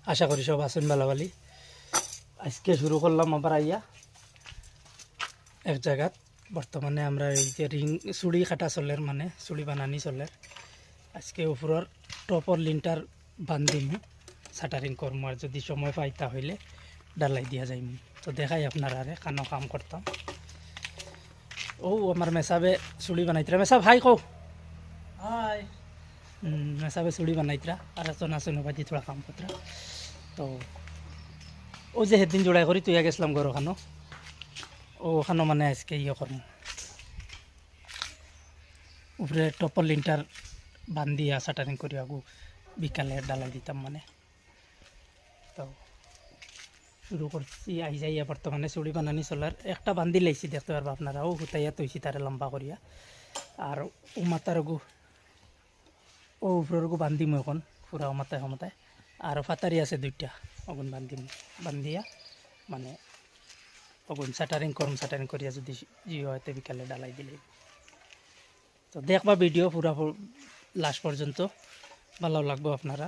আশা করি সব আছেন ভালোভালি। আজকে শুরু করলাম আবার আইয়া এক জায়গাত। বর্তমানে আমরা এই যে চুড়ি কাটা চলের মানে চুড়ি বানানি চলের আজকে উপরের টপর লিনটার বান্ধিম, শাটারিং করবো। আর যদি সময় পাই তাহলে ডালাই দিয়া যাইম। তো দেখাই আপনার আরে কানো কাম করতাম। ও আমার মেসাবে চুড়ি বানাইতরা। মেসাব হাই কও। হাই। মেসাবে চুড়ি বানাইতরা আর এজন আছে নবাদি থোড়া কাম করতরা। তো ও যে সেদিন জোড়াই করি তুই গেছিলাম ঘর ওখানো, ওখানো মানে আজকে ইয়ে করম উপরে টপর লিনটার বান্ধিয়া শাটারিং করি আগু বিকালে ডালাই দিতাম মানে। তো শুরু করছি আই যাইয়া বর্তমানে চুড়ি বানানি চলার একটা বান্ধি লাইছি, দেখতে পারবো আপনারা। ও হুতাইয়া তৈছি তারে লম্বা করিয়া। আর ও মাতার গু ও উপরের গু বান্ধিম এখন পুরা মাথায় সমাতায়। আর ফাতারি আছে দুইটা, অগুন বান্ধিম। বান্ধিয়া মানে অগুন শাটারিং করম। শাটারিং করিয়া যদি জি হয়তো বিকালে ডালাই দিলে। তো দেখবা ভিডিও পুরা লাস্ট পর্যন্ত, ভালো লাগবো আপনার।